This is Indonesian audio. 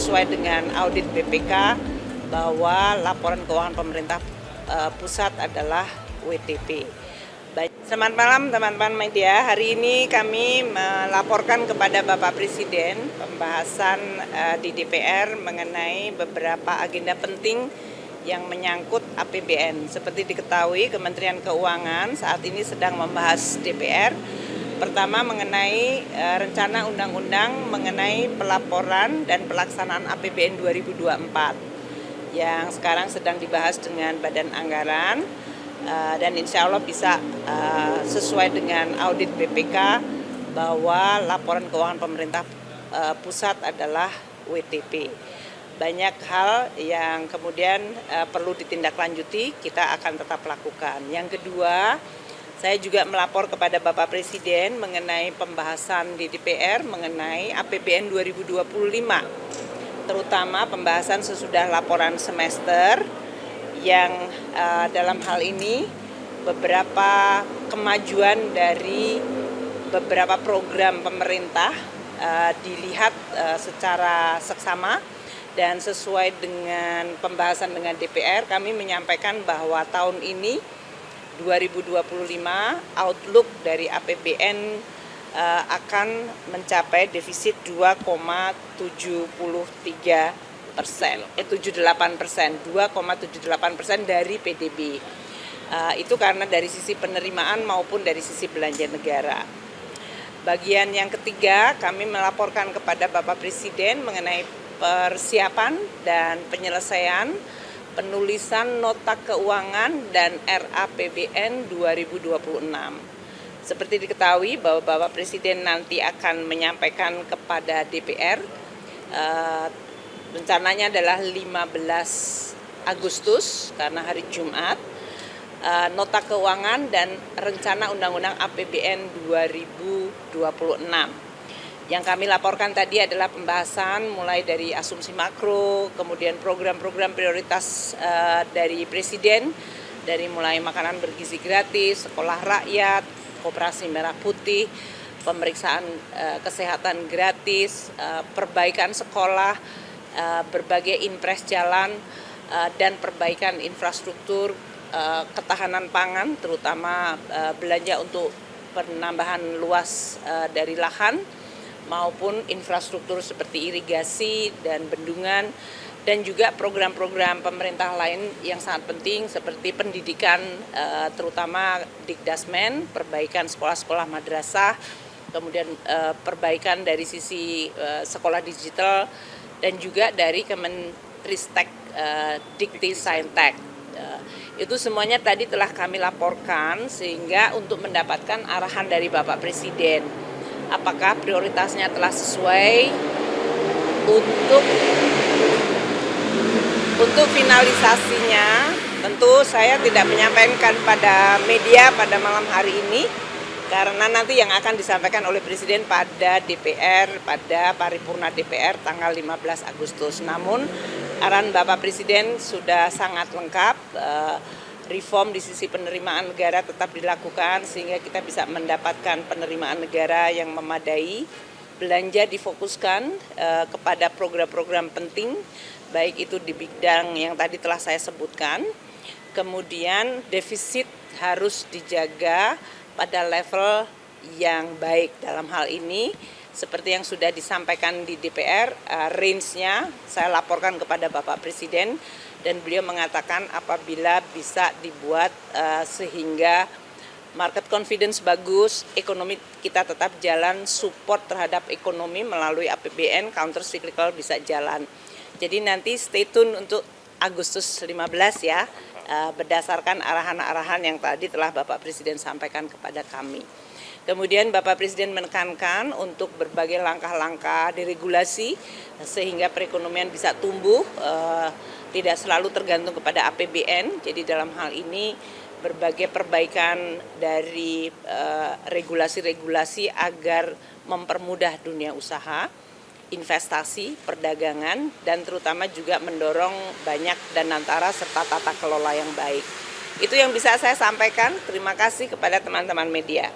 sesuai dengan audit BPK bahwa laporan keuangan pemerintah pusat adalah WTP. Selamat malam teman-teman media. Hari ini kami melaporkan kepada Bapak Presiden pembahasan di DPR mengenai beberapa agenda penting yang menyangkut APBN. Seperti diketahui, Kementerian Keuangan saat ini sedang membahas DPR. Pertama mengenai rencana undang-undang mengenai pelaporan dan pelaksanaan APBN 2024 yang sekarang sedang dibahas dengan Badan Anggaran dan insya Allah bisa sesuai dengan audit BPK bahwa laporan keuangan pemerintah pusat adalah WTP. Banyak hal yang kemudian perlu ditindaklanjuti, kita akan tetap lakukan. Yang kedua, saya juga melapor kepada Bapak Presiden mengenai pembahasan di DPR mengenai APBN 2025, terutama pembahasan sesudah laporan semester yang dalam hal ini beberapa kemajuan dari beberapa program pemerintah dilihat secara seksama. Dan sesuai dengan pembahasan dengan DPR, kami menyampaikan bahwa tahun ini 2025 outlook dari APBN akan mencapai defisit 2,78% dari PDB. Itu karena dari sisi penerimaan maupun dari sisi belanja negara. Bagian yang ketiga, kami melaporkan kepada Bapak Presiden mengenai persiapan dan penyelesaian penulisan nota keuangan dan RAPBN 2026. Seperti diketahui bahwa Bapak Presiden nanti akan menyampaikan kepada DPR, rencananya adalah 15 Agustus karena hari Jumat, nota keuangan dan rencana undang-undang APBN 2026. Yang kami laporkan tadi adalah pembahasan mulai dari asumsi makro, kemudian program-program prioritas dari Presiden, dari mulai makanan bergizi gratis, sekolah rakyat, koperasi merah putih, pemeriksaan kesehatan gratis, perbaikan sekolah, berbagai impres jalan, dan perbaikan infrastruktur ketahanan pangan, terutama belanja untuk penambahan luas dari lahan, maupun infrastruktur seperti irigasi dan bendungan, dan juga program-program pemerintah lain yang sangat penting seperti pendidikan, terutama Dikdasmen, perbaikan sekolah-sekolah madrasah, kemudian perbaikan dari sisi sekolah digital, dan juga dari Kemenristek Dikti Saintek. Itu semuanya tadi telah kami laporkan sehingga untuk mendapatkan arahan dari Bapak Presiden. Apakah prioritasnya telah sesuai untuk finalisasinya. Tentu saya tidak menyampaikan pada media pada malam hari ini karena nanti yang akan disampaikan oleh Presiden pada DPR, pada paripurna DPR tanggal 15 Agustus. Namun arahan Bapak Presiden sudah sangat lengkap. Reform di sisi penerimaan negara tetap dilakukan sehingga kita bisa mendapatkan penerimaan negara yang memadai. Belanja difokuskan kepada program-program penting, baik itu di bidang yang tadi telah saya sebutkan. Kemudian defisit harus dijaga pada level yang baik. Dalam hal ini seperti yang sudah disampaikan di DPR, range-nya saya laporkan kepada Bapak Presiden dan beliau mengatakan apabila bisa dibuat sehingga market confidence bagus, ekonomi kita tetap jalan, support terhadap ekonomi melalui APBN, counter cyclical bisa jalan. Jadi nanti stay tune untuk Agustus 15 ya, berdasarkan arahan-arahan yang tadi telah Bapak Presiden sampaikan kepada kami. Kemudian Bapak Presiden menekankan untuk berbagai langkah-langkah deregulasi sehingga perekonomian bisa tumbuh, tidak selalu tergantung kepada APBN. Jadi dalam hal ini berbagai perbaikan dari regulasi-regulasi agar mempermudah dunia usaha, investasi, perdagangan, dan terutama juga mendorong banyak danantara serta tata kelola yang baik. Itu yang bisa saya sampaikan. Terima kasih kepada teman-teman media.